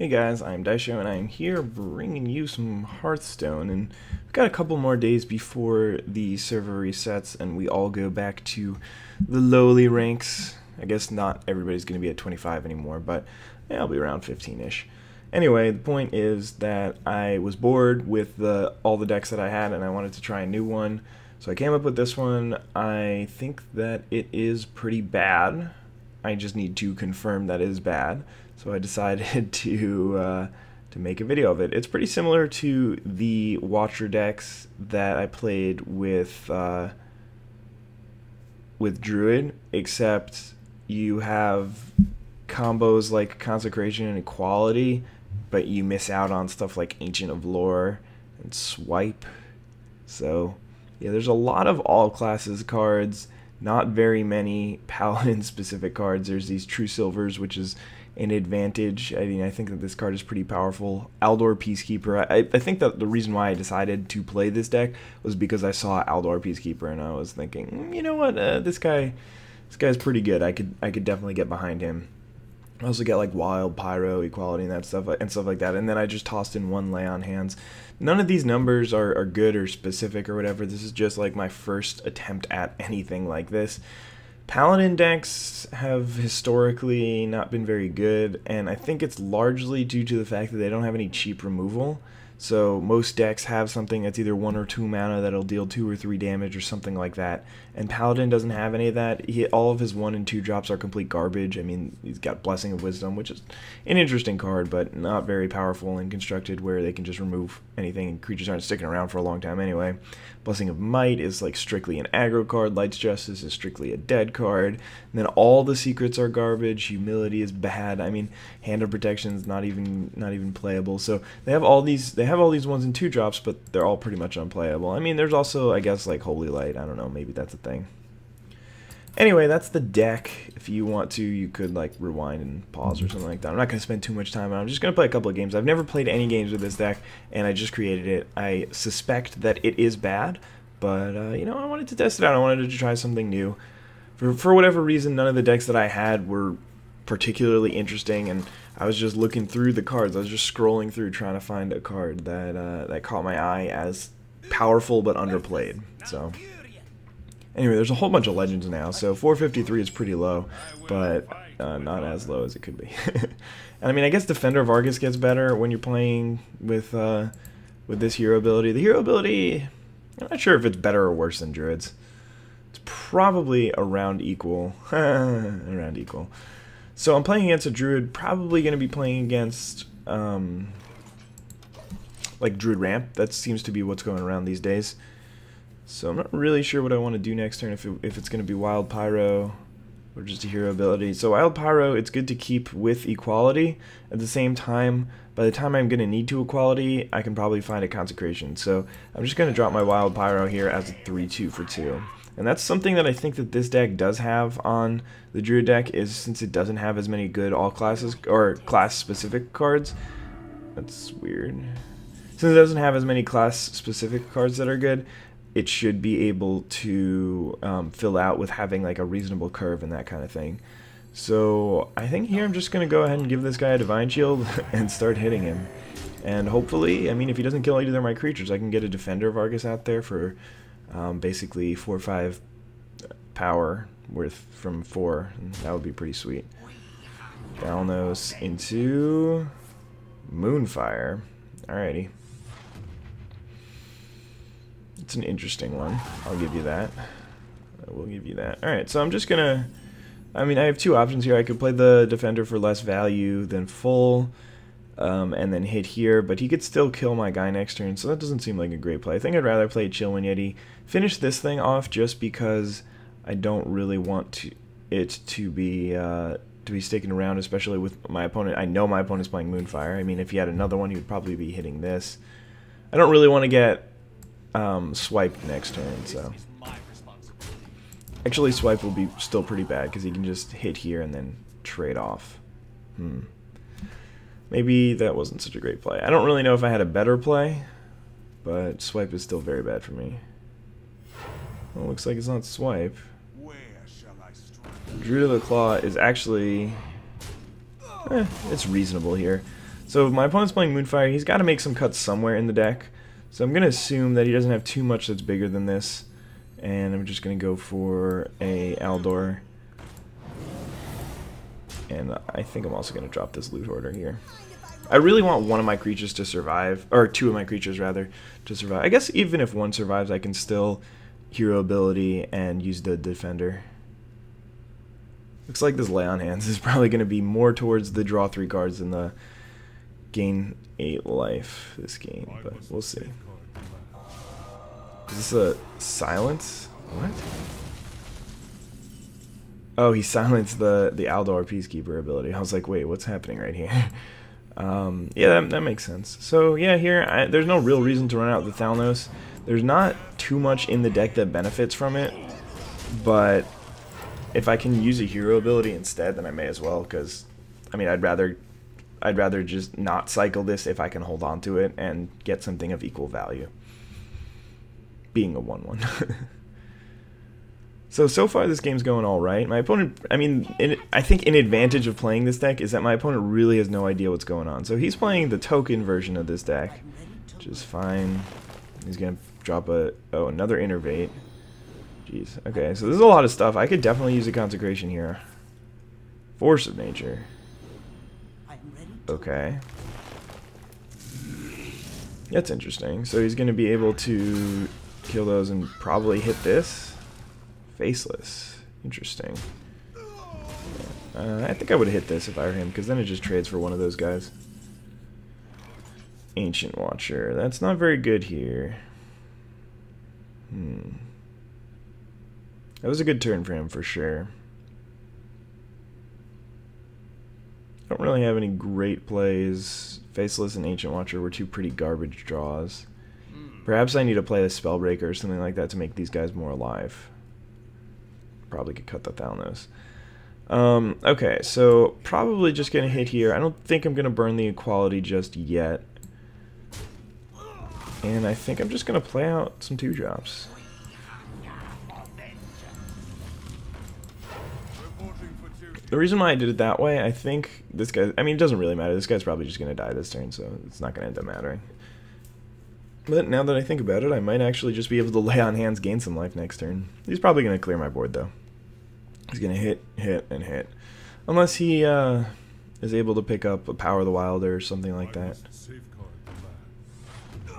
Hey guys, I'm Daisho and I'm here bringing you some Hearthstone, and we've got a couple more days before the server resets and we all go back to the lowly ranks. I guess not everybody's going to be at 25 anymore, but yeah, I'll be around 15-ish. Anyway, the point is that I was bored with all the decks that I had and I wanted to try a new one. So I came up with this one. I think that it is pretty bad. I just need to confirm that it is bad. So I decided to make a video of it. It's pretty similar to the Watcher decks that I played with Druid, except you have combos like Consecration and Equality, but you miss out on stuff like Ancient of Lore and Swipe. So yeah, there's a lot of all classes cards, not very many Paladin specific cards. There's these True Silvers, which is an advantage. I mean, I think that this card is pretty powerful. Aldor Peacekeeper. I think that the reason why I decided to play this deck was because I saw Aldor Peacekeeper and I was thinking, you know what, this guy's pretty good. I could definitely get behind him. I also get like Wild, Pyro, Equality, and stuff like that. And then I just tossed in one Lay on Hands. None of these numbers are good or specific or whatever. This is just like my first attempt at anything like this. Paladin decks have historically not been very good, and I think it's largely due to the fact that they don't have any cheap removal. So most decks have something that's either 1 or 2 mana that'll deal 2 or 3 damage or something like that. And Paladin doesn't have any of that. All of his 1 and 2 drops are complete garbage. I mean, he's got Blessing of Wisdom, which is an interesting card, but not very powerful and constructed where they can just remove anything and creatures aren't sticking around for a long time anyway. Blessing of Might is like strictly an aggro card. Light's Justice is strictly a dead card. And then all the secrets are garbage. Humility is bad. I mean, Hand of Protection is not even playable. So they have all these 1 and 2 drops, but they're all pretty much unplayable. I mean, there's also, I guess, like Holy Light. I don't know, maybe that's a thing. Anyway, that's the deck. If you want to, you could like rewind and pause or something like that. I'm not going to spend too much time on it. I'm just going to play a couple of games. I've never played any games with this deck, and I just created it. I suspect that it is bad, but you know, I wanted to test it out. I wanted to try something new. For whatever reason, none of the decks that I had were particularly interesting, and I was just looking through the cards. I was just scrolling through trying to find a card that caught my eye as powerful but underplayed. So anyway, there's a whole bunch of legends now, so 453 is pretty low, but not as low as it could be. And I mean, I guess Defender of Argus gets better when you're playing with this hero ability. The hero ability, I'm not sure if it's better or worse than Druid's. It's probably around equal. Around equal. So I'm playing against a Druid, probably going to be playing against like Druid Ramp. That seems to be what's going around these days. So I'm not really sure what I want to do next turn, if it's going to be Wild Pyro or just a hero ability. So Wild Pyro, it's good to keep with Equality. At the same time, by the time I'm going to need to Equality, I can probably find a Consecration. So I'm just going to drop my Wild Pyro here as a 3/2 for 2. And that's something that I think that this deck does have on the Druid deck, is since it doesn't have as many good all classes or class specific cards. That's weird. Since it doesn't have as many class specific cards that are good, it should be able to fill out with having like a reasonable curve and that kind of thing. So I think here I'm just going to go ahead and give this guy a Divine Shield and start hitting him. And hopefully, I mean, if he doesn't kill either of my creatures, I can get a Defender of Argus out there for basically 4 or 5 power worth from 4, and that would be pretty sweet. Galnos into Moonfire. Alrighty. It's an interesting one. I'll give you that. I will give you that. Alright, so I'm just gonna... I mean, I have 2 options here. I could play the Defender for less value than full, and then hit here, but he could still kill my guy next turn, so that doesn't seem like a great play. I think I'd rather play Chillwind Yeti, finish this thing off just because I don't really want it to be sticking around, especially with my opponent. I know my opponent's playing Moonfire. I mean, if he had another one, he would probably be hitting this. I don't really want to get Swipe next turn, so actually Swipe will be still pretty bad because he can just hit here and then trade off. Maybe that wasn't such a great play. I don't really know if I had a better play, but Swipe is still very bad for me. Well, looks like it's not Swipe. Druid of the Claw is actually it's reasonable here. So if my opponent's playing Moonfire, he's got to make some cuts somewhere in the deck. So I'm going to assume that he doesn't have too much that's bigger than this. And I'm just going to go for a Aldor. And I think I'm also going to drop this Loot Hoarder here. I really want one of my creatures to survive, or two of my creatures rather, to survive. I guess even if one survives, I can still hero ability and use the Defender. Looks like this Lay on Hands is probably going to be more towards the draw 3 cards than the gain 8 life this game, but we'll see. Is this a silence? What? Oh, he silenced the Aldor Peacekeeper ability. I was like, wait, what's happening right here? Yeah, that makes sense. So yeah, here there's no real reason to run out the Thalnos. There's not too much in the deck that benefits from it, but if I can use a hero ability instead, then I may as well. Because I mean, I'd rather just not cycle this if I can hold on to it and get something of equal value. Being a 1/1. So far this game's going all right. My opponent, I mean, I think an advantage of playing this deck is that my opponent really has no idea what's going on. So he's playing the token version of this deck, which is fine. He's going to drop another Innervate. Jeez. Okay, so there's a lot of stuff. I could definitely use a Consecration here. Force of Nature. Okay. That's interesting. So he's going to be able to kill those and probably hit this. Faceless. Interesting. I think I would have hit this if I were him, because then it just trades for one of those guys. Ancient Watcher. That's not very good here. That was a good turn for him, for sure. Don't really have any great plays. Faceless and Ancient Watcher were two pretty garbage draws. Perhaps I need to play a Spellbreaker or something like that to make these guys more alive. Probably could cut the Thalnos. Okay, so probably just going to hit here. I don't think I'm going to burn the Equality just yet. And I think I'm just going to play out some 2-drops. The reason why I did it that way, I think this guy... I mean, it doesn't really matter. This guy's probably just going to die this turn, so it's not going to end up mattering. But now that I think about it, I might actually just be able to Lay on Hands, gain some life next turn. He's probably going to clear my board, though. He's going to hit, hit, and hit. Unless he is able to pick up a Power of the Wild or something like that.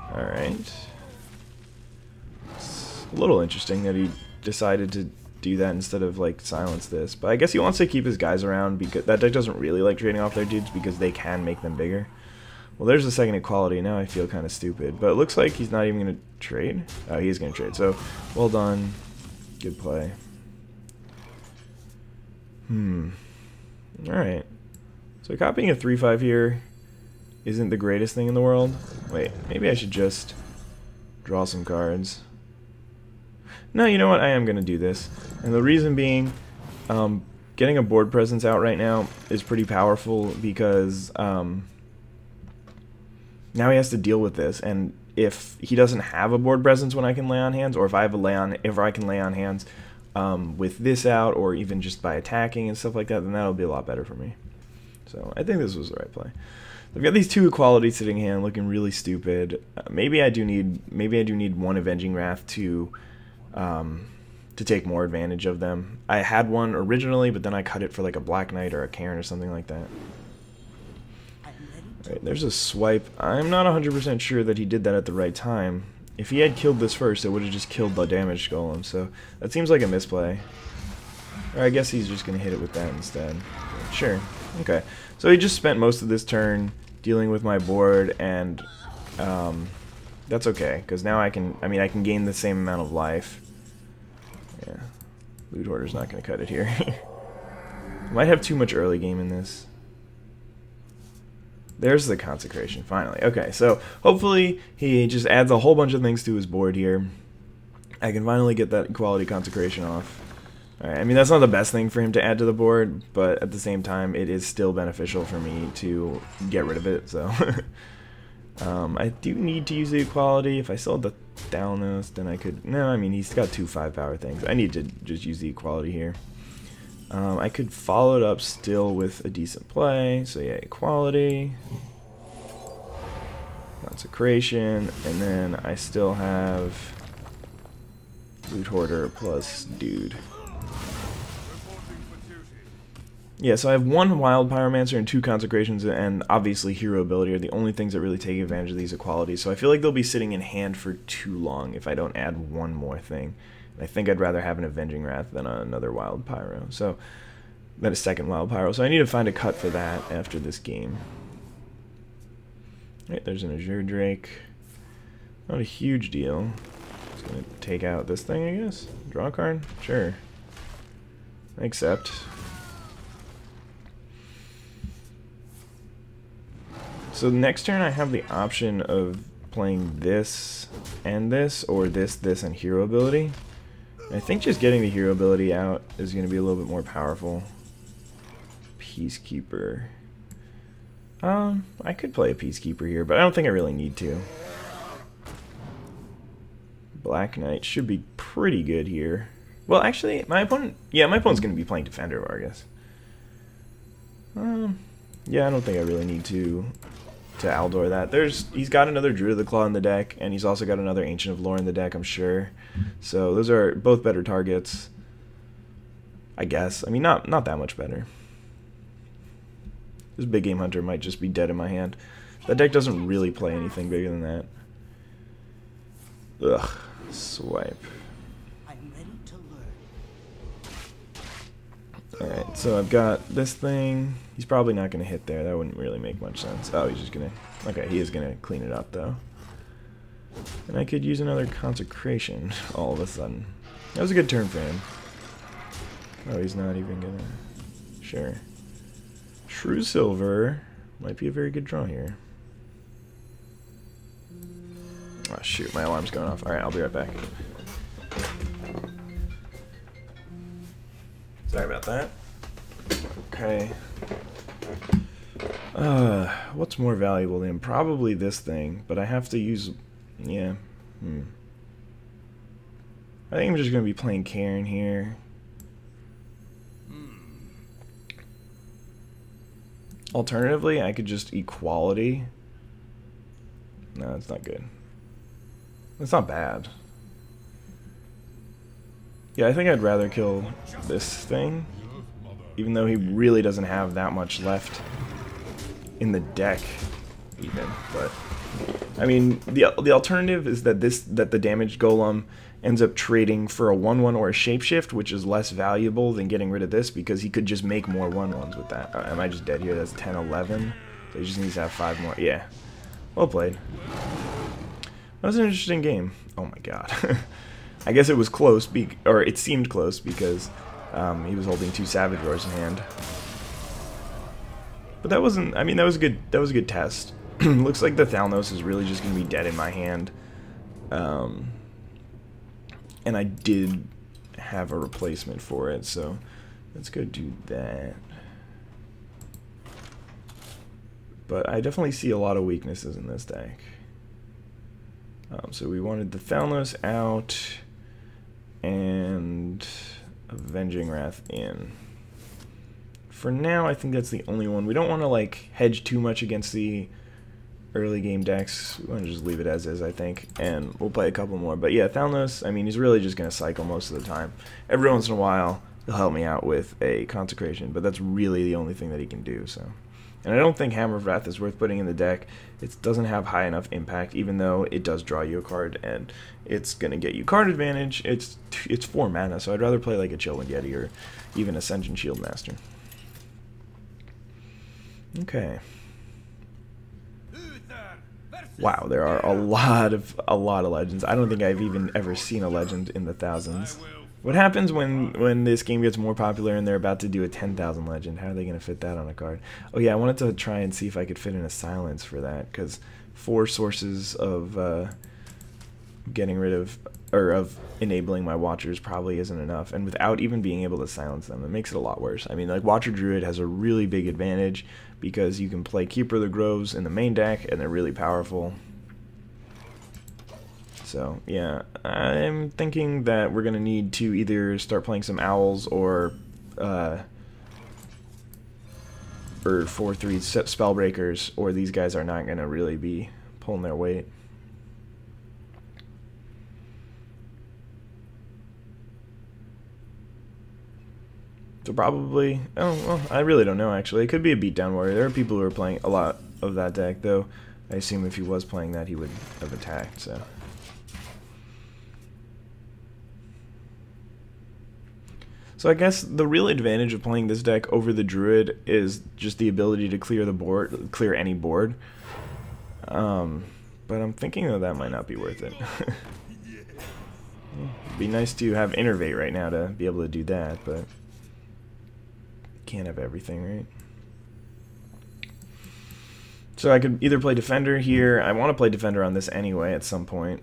Alright. It's a little interesting that he decided to do that instead of, like, silence this. But I guess he wants to keep his guys around, because that deck doesn't really like trading off their dudes because they can make them bigger. Well, there's the second Equality. Now I feel kind of stupid. But it looks like he's not even going to trade. Oh, he is going to trade. So, well done. Good play. Alright. So copying a 3/5 here isn't the greatest thing in the world. Wait, maybe I should just draw some cards. No, you know what? I am going to do this. And the reason being, getting a board presence out right now is pretty powerful because... now he has to deal with this, and if he doesn't have a board presence when I can Lay on Hands, or if I can Lay on Hands with this out, or even just by attacking and stuff like that, then that'll be a lot better for me. So I think this was the right play. I've got these 2 Equalities sitting in hand, looking really stupid. Maybe I do need one Avenging Wrath to take more advantage of them. I had one originally, but then I cut it for like a Black Knight or a Cairn or something like that. Alright, there's a swipe. I'm not 100% sure that he did that at the right time. If he had killed this first, it would have just killed the damaged golem, so that seems like a misplay. Or I guess he's just going to hit it with that instead. Sure. Okay. So he just spent most of this turn dealing with my board, and that's okay, because now I can gain the same amount of life. Yeah. Loot Hoarder's not going to cut it here. Might have too much early game in this. There's the Consecration, finally. Okay, so hopefully he just adds a whole bunch of things to his board here. I can finally get that Equality Consecration off. Alright, I mean, that's not the best thing for him to add to the board, but at the same time, it is still beneficial for me to get rid of it, so... I do need to use the Equality. If I still had the Thalnos, then I could... No, I mean, he's got 2 5-power things. I need to just use the Equality here. I could follow it up still with a decent play. So yeah, Equality. Consecration, and then I still have Loot Hoarder plus Dude. Yeah, so I have 1 Wild Pyromancer and 2 Consecrations, and obviously Hero Ability are the only things that really take advantage of these equalities, so I feel like they'll be sitting in hand for too long if I don't add one more thing. And I think I'd rather have an Avenging Wrath than another Wild Pyro, so than a second Wild Pyro, so I need to find a cut for that after this game. Right, there's an Azure Drake. Not a huge deal. Just gonna take out this thing, I guess. Draw a card? Sure. Accept. So next turn I have the option of playing this and this, or this, and Hero Ability. I think just getting the Hero Ability out is going to be a little bit more powerful. Peacekeeper. I could play a Peacekeeper here, but I don't think I really need to. Black Knight should be pretty good here. Well, actually, my opponent's going to be playing Defender, Vargas. Yeah, I don't think I really need to Aldor that. He's got another Druid of the Claw in the deck, and he's also got another Ancient of Lore in the deck, I'm sure. So those are both better targets, I guess. I mean, not that much better. This Big Game Hunter might just be dead in my hand. That deck doesn't really play anything bigger than that. Ugh. Swipe. Alright, so I've got this thing. He's probably not going to hit there. That wouldn't really make much sense. Oh, he's just going to... Okay, he is going to clean it up, though. And I could use another Consecration all of a sudden. That was a good turn for him. Oh, he's not even going to... Sure. True Silver might be a very good draw here. Oh, shoot. My alarm's going off. Alright, I'll be right back. Sorry about that. Okay. What's more valuable than probably this thing, but I have to use... Yeah. I think I'm just going to be playing Karen here. Alternatively, I could just Equality. No, it's not good. It's not bad. Yeah, I think I'd rather kill this thing, even though he really doesn't have that much left in the deck, even. But I mean, the alternative is that the damaged golem ends up trading for a 1/1 or a shapeshift, which is less valuable than getting rid of this because he could just make more 1/1s with that. Am I just dead here? That's 10, 11. So he just needs to have 5 more. Yeah, well played. That was an interesting game. Oh my god. I guess it was close, or it seemed close because he was holding 2 Savage Roars in hand. But that wasn't. I mean, that was a good. That was a good test. Looks like the Thalnos is really just going to be dead in my hand. And I did have a replacement for it, so let's go do that. But I definitely see a lot of weaknesses in this deck. So we wanted the Thalnos out and Avenging Wrath in. For now, I think that's the only one. We don't want to like hedge too much against the early game decks. We want to just leave it as is, I think, and we'll play a couple more. But yeah, Thalnos, I mean, he's really just going to cycle most of the time. Every once in a while, he'll help me out with a Consecration, but that's really the only thing that he can do. So, and I don't think Hammer of Wrath is worth putting in the deck. It doesn't have high enough impact, even though it does draw you a card, and it's going to get you card advantage. It's 4 mana, so I'd rather play like a Chillwind Yeti or even Ascension Shieldmaster. Okay. Wow, there are a lot of legends. I don't think I've even ever seen a legend in the thousands. What happens when this game gets more popular and they're about to do a 10,000 legend? How are they going to fit that on a card? Oh yeah, I wanted to try and see if I could fit in a silence for that, because 4 sources of getting rid of, or of enabling my Watchers probably isn't enough, and without even being able to silence them, it makes it a lot worse. I mean, like, Watcher Druid has a really big advantage because you can play Keeper of the Groves in the main deck, and they're really powerful. So, yeah, I'm thinking that we're going to need to either start playing some Owls or 4/3 Spellbreakers, or these guys are not going to really be pulling their weight. So probably, oh, well, I really don't know actually. It could be a beatdown warrior. There are people who are playing a lot of that deck, though I assume if he was playing that, he would have attacked, so. So I guess the real advantage of playing this deck over the Druid is just the ability to clear the board, clear any board. But I'm thinking that might not be worth it. It'd be nice to have Innervate right now to be able to do that, but can't have everything, right? So I could either play Defender here. I want to play Defender on this anyway at some point.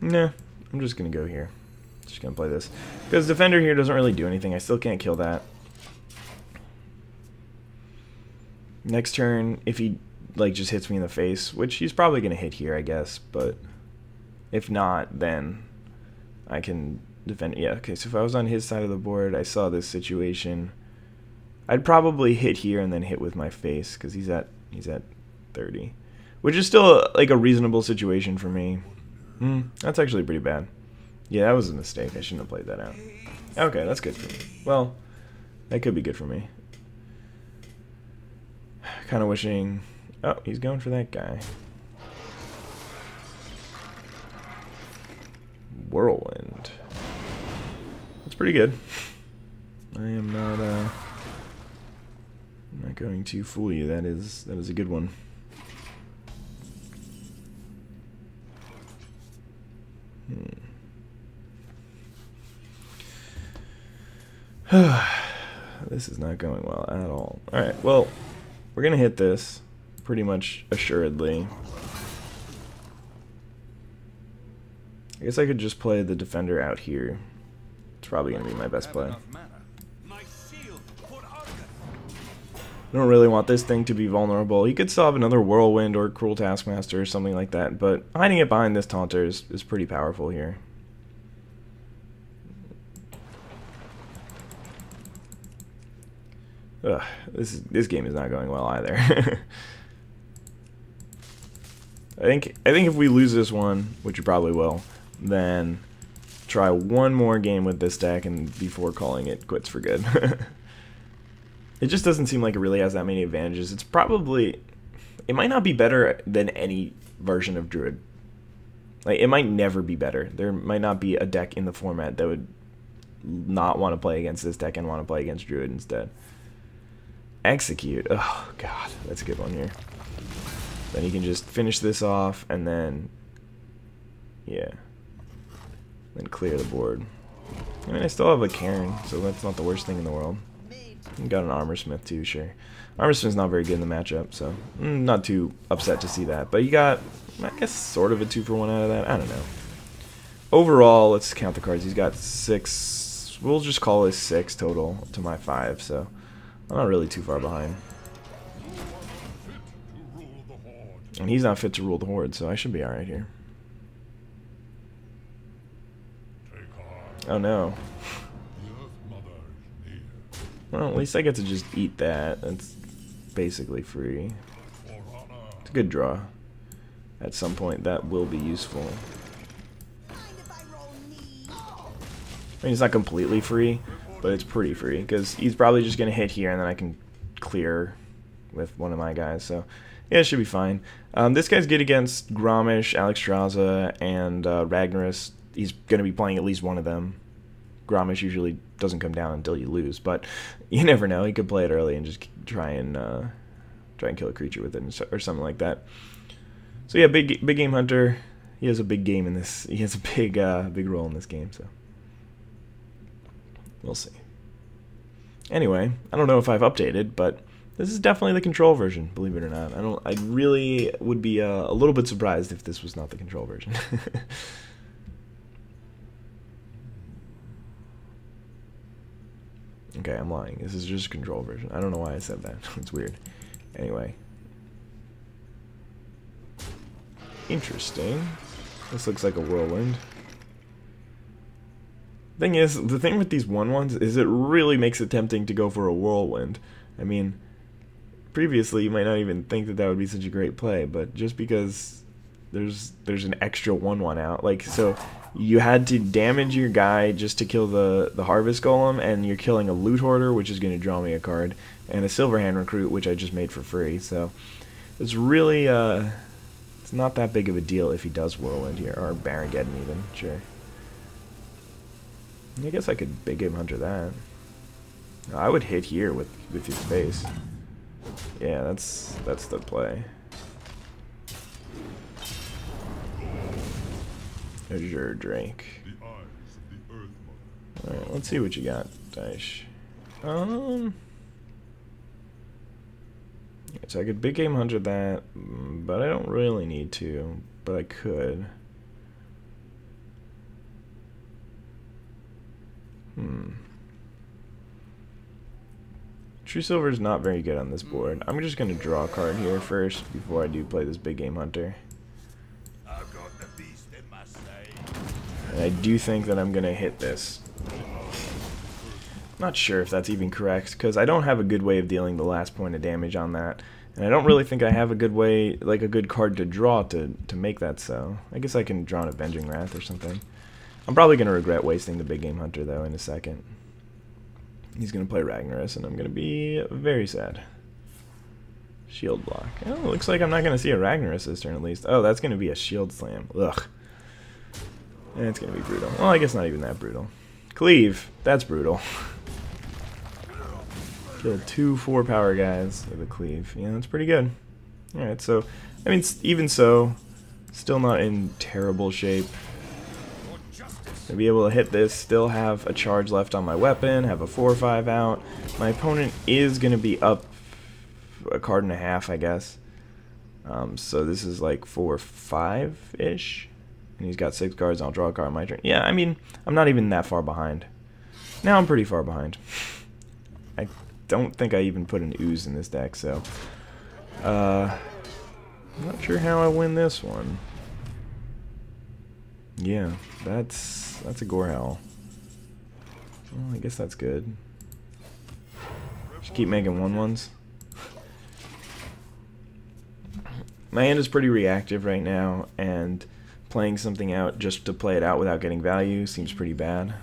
Nah, I'm just going to go here. Just going to play this. Because Defender here doesn't really do anything. I still can't kill that. Next turn, if he like just hits me in the face, which he's probably going to hit here, I guess. But if not, then I can defend. Yeah, okay, so if I was on his side of the board, I saw this situation. I'd probably hit here and then hit with my face because he's at 30, which is still like a reasonable situation for me. That's actually pretty bad. Yeah, that was a mistake. I shouldn't have played that out. Okay, that's good for me. Well, that could be good for me. Kind of wishing. Oh, he's going for that guy. Whirlwind. That's pretty good. I am not I'm not going to fool you. That is a good one. This is not going well at all. Alright, well, we're going to hit this pretty much assuredly. I guess I could just play the Defender out here. It's probably going to be my best play. I don't really want this thing to be vulnerable. He could still have another Whirlwind or Cruel Taskmaster or something like that, but hiding it behind this Taunter is pretty powerful here. Ugh, this game is not going well either. I think if we lose this one, which we probably will, then try one more game with this deck and before calling it quits for good. It just doesn't seem like it really has that many advantages. It's probably, it might not be better than any version of Druid. Like, it might never be better. There might not be a deck in the format that would not want to play against this deck and want to play against Druid instead. Execute. Oh, God. That's a good one here. Then you can just finish this off and then, yeah. Then clear the board. I mean, I still have a Cairn, so that's not the worst thing in the world. Got an Armorsmith too, sure. Armorsmith's not very good in the matchup, so I'm not too upset to see that. But you got, I guess, sort of a 2-for-1 out of that. I don't know. Overall, let's count the cards. He's got 6. We'll just call this 6 total to my 5, so I'm not really too far behind. And he's not fit to rule the Horde, so I should be alright here. Oh no. Well, at least I get to just eat that. That's basically free. It's a good draw. At some point, that will be useful. I mean, it's not completely free, but it's pretty free, because he's probably just going to hit here, and then I can clear with one of my guys, so yeah, it should be fine. This guy's good against Grommash, Alexstrasza, and Ragnaros. He's going to be playing at least one of them. Grommash usually doesn't come down until you lose, but you never know. He could play it early and just try and kill a creature with it or something like that. So yeah, big game hunter. He has a big game in this. He has a big role in this game. So we'll see. Anyway, I don't know if I've updated, but this is definitely the control version. Believe it or not, I really would be a little bit surprised if this was not the control version. Okay, I'm lying. This is just a control version. I don't know why I said that. It's weird. Anyway. Interesting. This looks like a Whirlwind. Thing is, the thing with these 1/1s is it really makes it tempting to go for a Whirlwind. I mean, previously, you might not even think that that would be such a great play, but just because there's an extra 1/1 out, like, so you had to damage your guy just to kill the harvest golem, and you're killing a loot hoarder, which is going to draw me a card, and a silverhand recruit, which I just made for free. So it's really it's not that big of a deal if he does whirlwind here, or Barongeddon even. Sure. I guess I could big game hunter that. I would hit here with his face. Yeah, that's the play. There's your Drake. Alright, let's see what you got, Daish. Yeah, so I could big game hunter that, but I don't really need to, but I could. True Silver is not very good on this board. I'm just going to draw a card here first before I do play this big game hunter. And I do think that I'm going to hit this. Not sure if that's even correct, because I don't have a good way of dealing the last point of damage on that. And I don't really think I have a good way, like a good card to draw to make that so. I guess I can draw an Avenging Wrath or something. I'm probably going to regret wasting the big game hunter, though, in a second. He's going to play Ragnaros, and I'm going to be very sad. Shield block. Oh, looks like I'm not going to see a Ragnaros this turn, at least. Oh, that's going to be a shield slam. Ugh. And it's going to be brutal. Well, I guess not even that brutal. Cleave. That's brutal. Killed 2 4-power guys with a cleave. Yeah, that's pretty good. Alright, so, I mean, even so, still not in terrible shape. To be able to hit this, still have a charge left on my weapon, have a 4/5 out. My opponent is going to be up a card and a half, I guess. So this is like 4/5-ish. And he's got 6 cards, and I'll draw a card on my turn. Yeah, I mean, I'm not even that far behind. Now I'm pretty far behind. I don't think I even put an ooze in this deck, so... I'm not sure how I win this one. Yeah, that's a Gorehowl. Well, I guess that's good. Just keep making 1/1s. My hand is pretty reactive right now, and playing something out just to play it out without getting value seems pretty bad.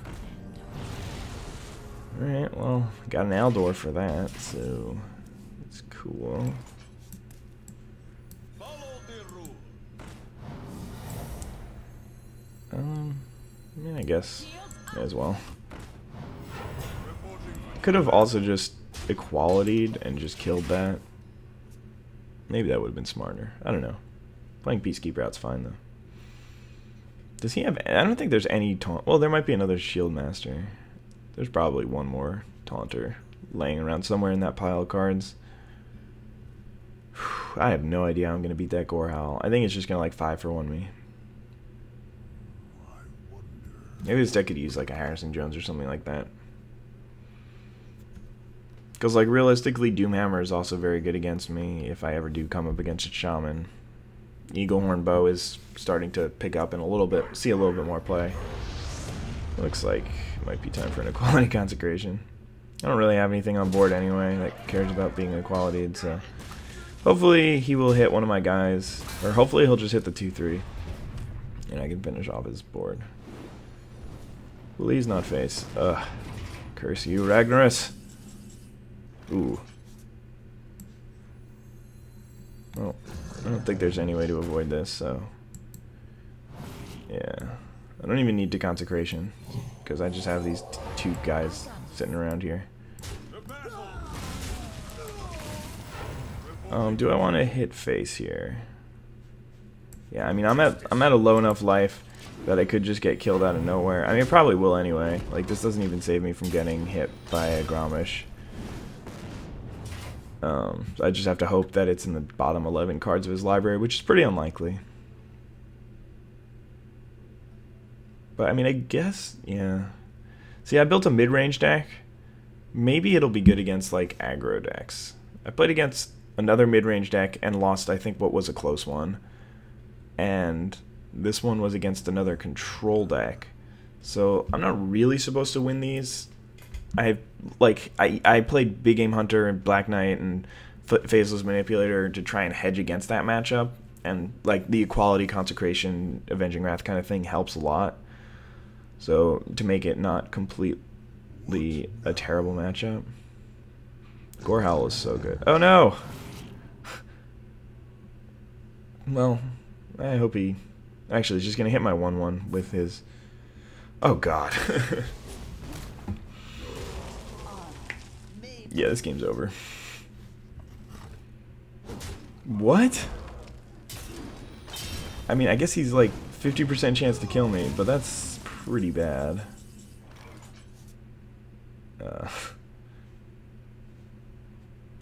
Alright, well, got an Aldor for that, so it's cool. I mean, I guess as well. Could have also just equality'd and just killed that. Maybe that would have been smarter. I don't know. Playing Peacekeeper out's fine though. Does he have? I don't think there's any taunt. Well, there might be another Shield Master. There's probably one more Taunter laying around somewhere in that pile of cards. I have no idea how I'm gonna beat that Gorehowl. I think it's just gonna like 5-for-1 me. Maybe this deck could use like a Harrison Jones or something like that. Because like realistically, Doomhammer is also very good against me if I ever do come up against a Shaman. Eaglehorn Bow is starting to pick up in a little bit, see a little bit more play. Looks like it might be time for an Equality Consecration. I don't really have anything on board anyway that cares about being equality'd, so hopefully he will hit one of my guys, or hopefully he'll just hit the 2/3, and I can finish off his board. Please not face. Ugh. Curse you, Ragnaros. Ooh. Well, I don't think there's any way to avoid this, so... yeah. I don't even need to Consecration, because I just have these 2 guys sitting around here. Do I want to hit face here? Yeah, I mean, I'm at a low enough life that I could just get killed out of nowhere. I mean, it probably will anyway. Like, this doesn't even save me from getting hit by a Gromish. So I just have to hope that it's in the bottom 11 cards of his library, which is pretty unlikely. But, I mean, I guess, yeah. See, I built a mid-range deck. Maybe it'll be good against, like, aggro decks. I played against another mid-range deck and lost, I think, what was a close one. And this one was against another control deck. So I'm not really supposed to win these. I played Big Game Hunter and Black Knight and Faceless Manipulator to try and hedge against that matchup, and like the Equality, Consecration, Avenging Wrath kind of thing helps a lot. So to make it not completely a terrible matchup. Gorehowl is so good. Oh no! Well, I hope he... Actually, he's just going to hit my 1-1 with his... Oh god. Yeah, this game's over. What? I mean, I guess he's like 50% chance to kill me, but that's pretty bad.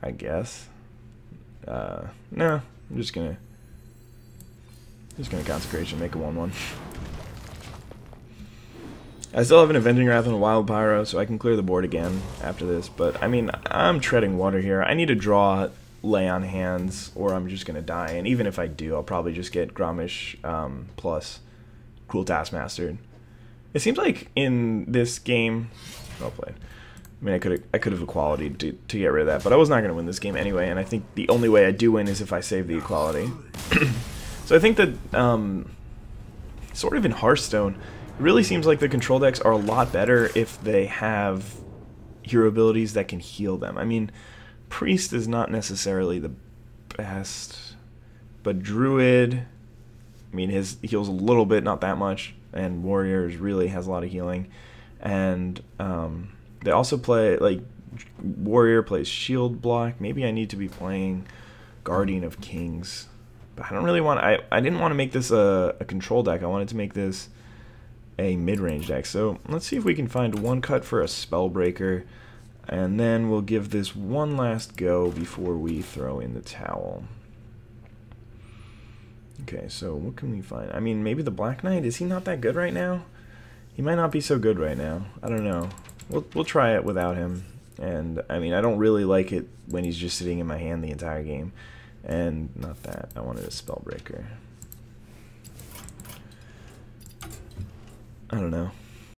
I guess. No, I'm just gonna Consecration, make a 1-1. I still have an Avenging Wrath and a Wild Pyro, so I can clear the board again after this, but I mean, I'm treading water here. I need to draw Lay on Hands, or I'm just gonna die, and even if I do, I'll probably just get Gromish plus Cruel Taskmaster. It seems like in this game, well played. I mean, I could have Equality to get rid of that, but I was not gonna win this game anyway, and I think the only way I do win is if I save the Equality. So I think that sort of in Hearthstone, it really seems like the control decks are a lot better if they have hero abilities that can heal them. I mean, Priest is not necessarily the best, but Druid, I mean, his heals a little bit, not that much, and Warriors really has a lot of healing. And they also play, like, Warrior plays Shield Block. Maybe I need to be playing Guardian of Kings. But I don't really want... I didn't want to make this a control deck. I wanted to make this a mid-range deck. So let's see if we can find one cut for a Spellbreaker, and then we'll give this one last go before we throw in the towel. Okay, so what can we find? I mean, maybe the Black Knight. Is he not that good right now? He might not be so good right now. I don't know. We'll try it without him. And I mean, I don't really like it when he's just sitting in my hand the entire game. And not that. I wanted a Spellbreaker. I don't know.